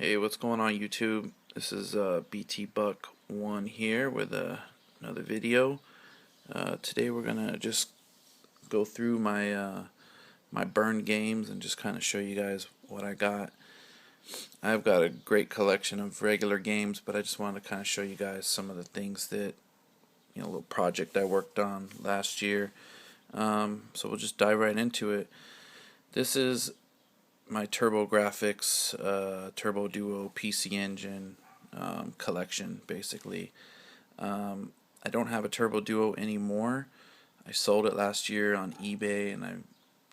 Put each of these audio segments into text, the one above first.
Hey, what's going on YouTube? This is BT Buck 1 here with another video. Today we're gonna just go through my burned games and just kind of show you guys what I got. I've got a great collection of regular games, but I just wanted to kind of show you guys some of the things that, a little project I worked on last year. So we'll just dive right into it. This is my TurboGrafx Turbo Duo PC Engine collection, basically. I don't have a Turbo Duo anymore. I sold it last year on eBay, and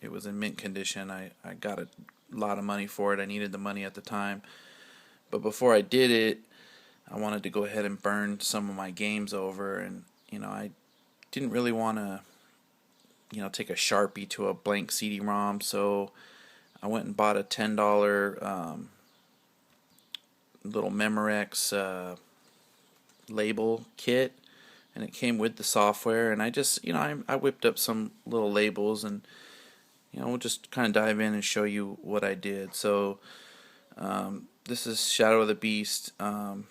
it was in mint condition. I got a lot of money for it. I needed the money at the time. But before I did it, I wanted to go ahead and burn some of my games over, and I didn't really want to take a Sharpie to a blank CD-ROM, so I went and bought a $10 little Memorex label kit, and it came with the software. And I just, I whipped up some little labels, and we'll just kind of dive in and show you what I did. So this is Shadow of the Beast for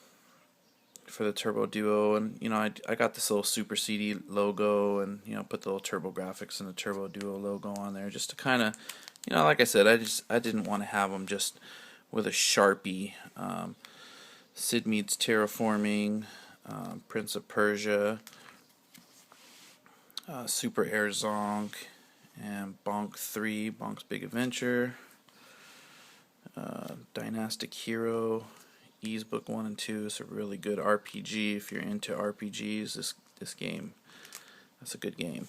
the Turbo Duo, and I got this little Super CD logo, and put the little TurboGrafx and the Turbo Duo logo on there just to kind of, like I said, I didn't want to have them just with a Sharpie. Sid Meets Terraforming, Prince of Persia, Super Air Zonk, and Bonk 3, Bonk's Big Adventure, Dynastic Hero, Ease Book 1 and 2. It's a really good RPG if you're into RPGs. This game, that's a good game.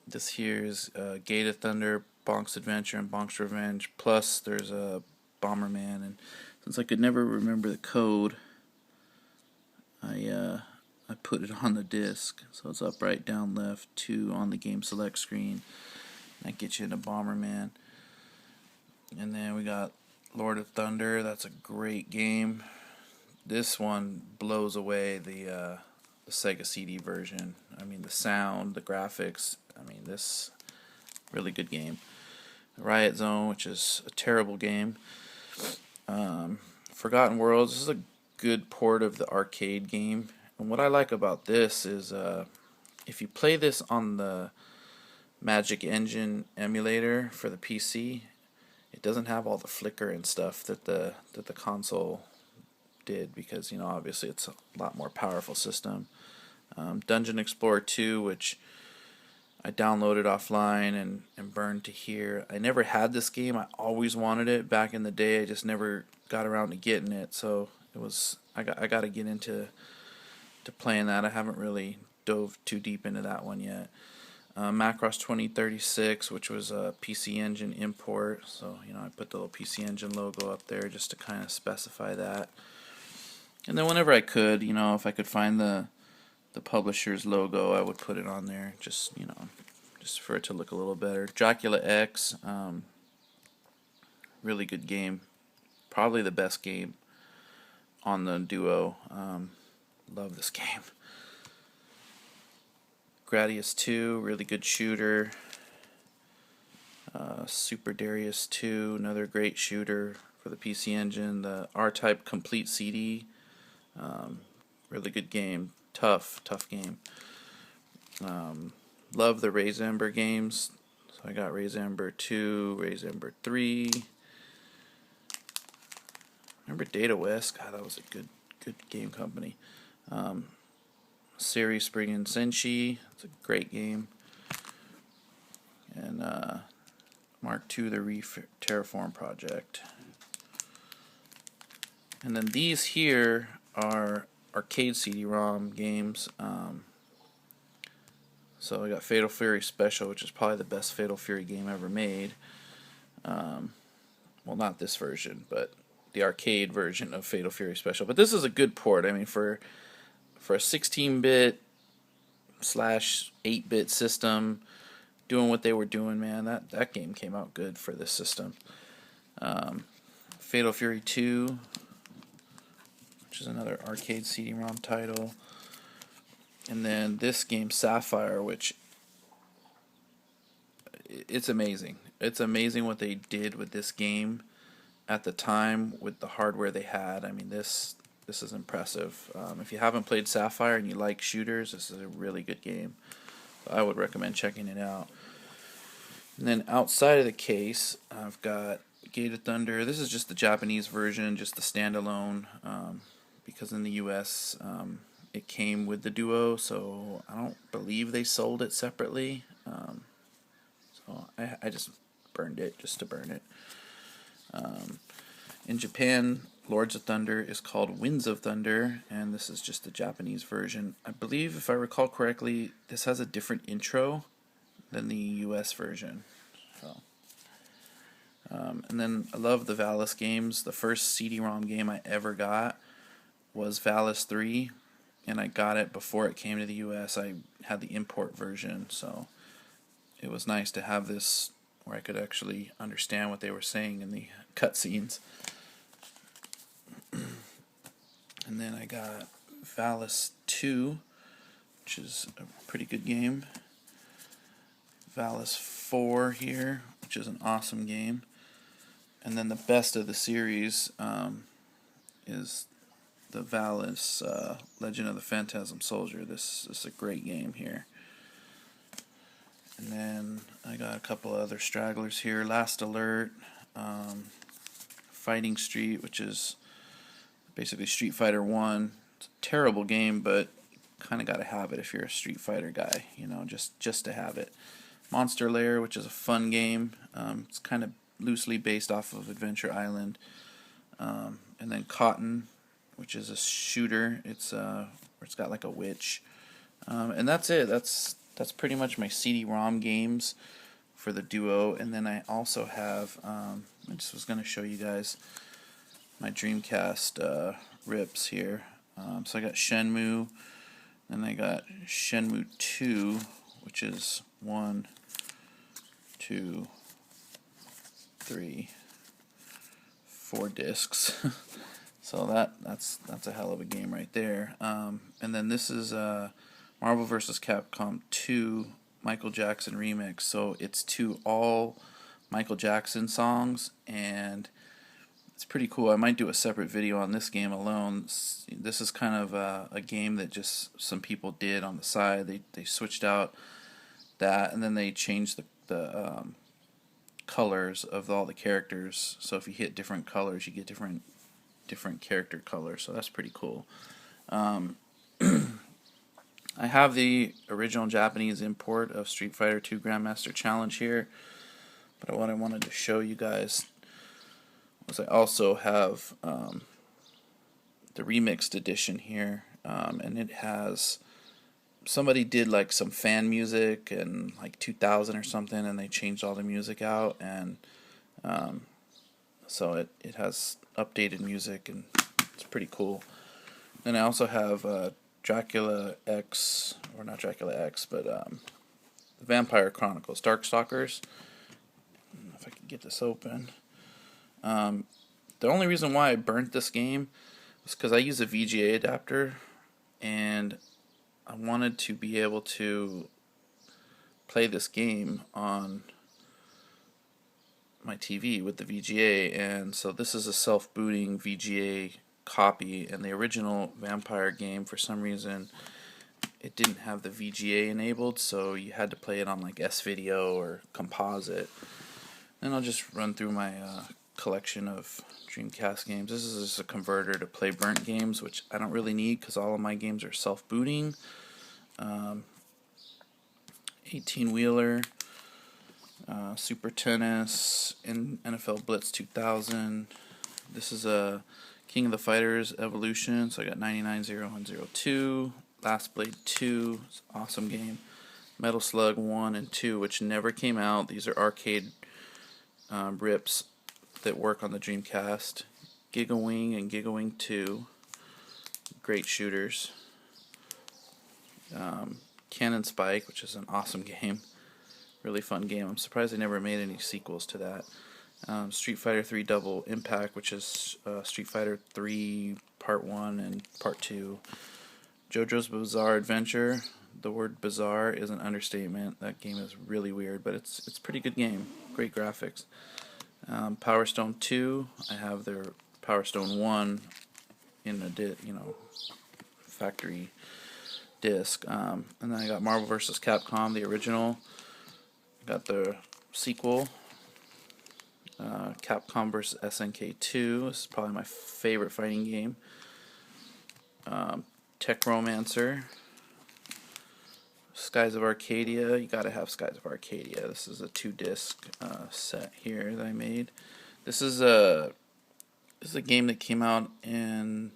This here is Gate of Thunder, Bonk's Adventure, and Bonk's Revenge. Plus, there's a Bomberman, and since I could never remember the code, I put it on the disc, so it's up, right, down, left, 2 on the game select screen. That gets you into Bomberman. And then we got Lord of Thunder. That's a great game. This one blows away the Sega CD version. I mean, the sound, the graphics. I mean, this really good game. Riot Zone, which is a terrible game. Forgotten Worlds. This is a good port of the arcade game. And what I like about this is if you play this on the Magic Engine emulator for the PC, it doesn't have all the flicker and stuff that the console did, because obviously it's a lot more powerful system. Dungeon Explorer 2, which I downloaded offline and burned to here. I never had this game. I always wanted it back in the day. I just never got around to getting it. So I got to get into playing that. I haven't really dove too deep into that one yet. Macross 2036, which was a PC Engine import. So I put the little PC Engine logo up there just to kind of specify that. And then whenever I could, if I could find the publisher's logo, I would put it on there, just just for it to look a little better. Dracula X, really good game, probably the best game on the Duo. Love this game. Gradius 2, really good shooter. Super Darius 2, another great shooter for the PC Engine. The R-Type Complete CD, really good game. Tough game. Love the Raise Ember games. So I got Raise Ember 2, Raise Ember 3. Remember Data West? God, that was a good game company. Series Spring and Senshi. It's a great game. And Mark II, the Terraform Project. And then these here are arcade CD-ROM games. So I got Fatal Fury Special, which is probably the best Fatal Fury game ever made. Well, not this version, but the arcade version of Fatal Fury Special. But this is a good port. I mean, for a 16-bit / 8-bit system, doing what they were doing, man, that game came out good for this system. Fatal Fury 2, which is another arcade CD-ROM title. And then this game, Sapphire, which it's amazing. It's amazing what they did with this game. at the time with the hardware they had, I mean, this is impressive. If you haven't played Sapphire and you like shooters, this is a really good game. I would recommend checking it out. And then outside of the case, I've got Gate of Thunder. This is just the Japanese version, just the standalone, because in the US it came with the Duo, so I don't believe they sold it separately. So I just burned it just to burn it. In Japan, Lords of Thunder is called Winds of Thunder, and this is just the Japanese version. I believe, if I recall correctly, this has a different intro than the US version. So, and then I love the Valis games. The first CD-ROM game I ever got was Valis 3, and I got it before it came to the US. I had the import version, so it was nice to have this where I could actually understand what they were saying in the cutscenes. And then I got Valis 2, which is a pretty good game. Valis 4 here, which is an awesome game. And then the best of the series is the Valis Legend of the Phantasm Soldier. This is a great game here. And then I got a couple other stragglers here. Last Alert, Fighting Street, which is basically Street Fighter 1. It's a terrible game, but kind of got to have it if you're a Street Fighter guy, you know, just to have it. Monster Lair, which is a fun game. It's kind of loosely based off of Adventure Island. And then Cotton, which is a shooter. It's where it's got like a witch. And that's it. That's pretty much my CD-ROM games for the Duo. And then I also have, I just was going to show you guys my Dreamcast rips here. So I got Shenmue, and I got Shenmue 2, which is 1, 2, 3, 4 discs. So that's a hell of a game right there. And then this is Marvel vs. Capcom 2 Michael Jackson remix. So it's to all Michael Jackson songs, and it's pretty cool. I might do a separate video on this game alone. This is kind of a game that just some people did on the side. They switched out that, and then they changed the colors of all the characters. So if you hit different colors, you get different character colors. So that's pretty cool. I have the original Japanese import of Street Fighter 2 Grandmaster Challenge here, but what I wanted to show you guys was I also have the remixed edition here, and it has, somebody did like some fan music in like 2000 or something, and they changed all the music out, and so it has updated music, and it's pretty cool. And I also have Dracula X, or not Dracula X, but Vampire Chronicles, Darkstalkers. I don't know if I can get this open. The only reason why I burnt this game was because I use a VGA adapter, and I wanted to be able to play this game on my TV with the VGA, and so this is a self-booting VGA copy, and the original Vampire game, for some reason, it didn't have the VGA enabled, so you had to play it on like S-Video or Composite. And I'll just run through my collection of Dreamcast games. This is just a converter to play burnt games, which I don't really need because all of my games are self-booting. 18-wheeler, Super Tennis, NFL Blitz 2000. This is a King of the Fighters Evolution, so I got 99, 0, and 02. Last Blade 2, it's an awesome game. Metal Slug 1 and 2, which never came out. These are arcade rips that work on the Dreamcast. Giga Wing and Giga Wing 2, great shooters. Cannon Spike, which is an awesome game, really fun game. I'm surprised they never made any sequels to that. Street Fighter 3 Double Impact, which is Street Fighter 3 Part 1 and Part 2. JoJo's Bizarre Adventure. The word bizarre is an understatement. That game is really weird, but it's a pretty good game. Great graphics. Power Stone 2, I have their Power Stone 1 in a factory disc. And then I got Marvel vs. Capcom, the original. Got the sequel, Capcom vs. SNK 2. This is probably my favorite fighting game. Tech Romancer. Skies of Arcadia. You gotta have Skies of Arcadia. This is a 2-disc set here that I made. This is a game that came out in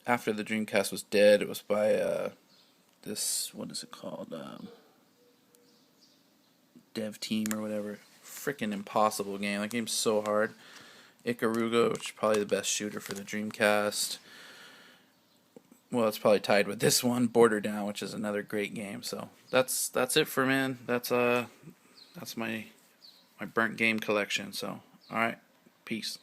after the Dreamcast was dead. It was by this, what is it called? Dev Team or whatever. Freaking impossible game. That game's so hard. Ikaruga, which is probably the best shooter for the Dreamcast. Well, it's probably tied with this one, Border Down, which is another great game. So that's it for man. That's my burnt game collection. So all right, peace.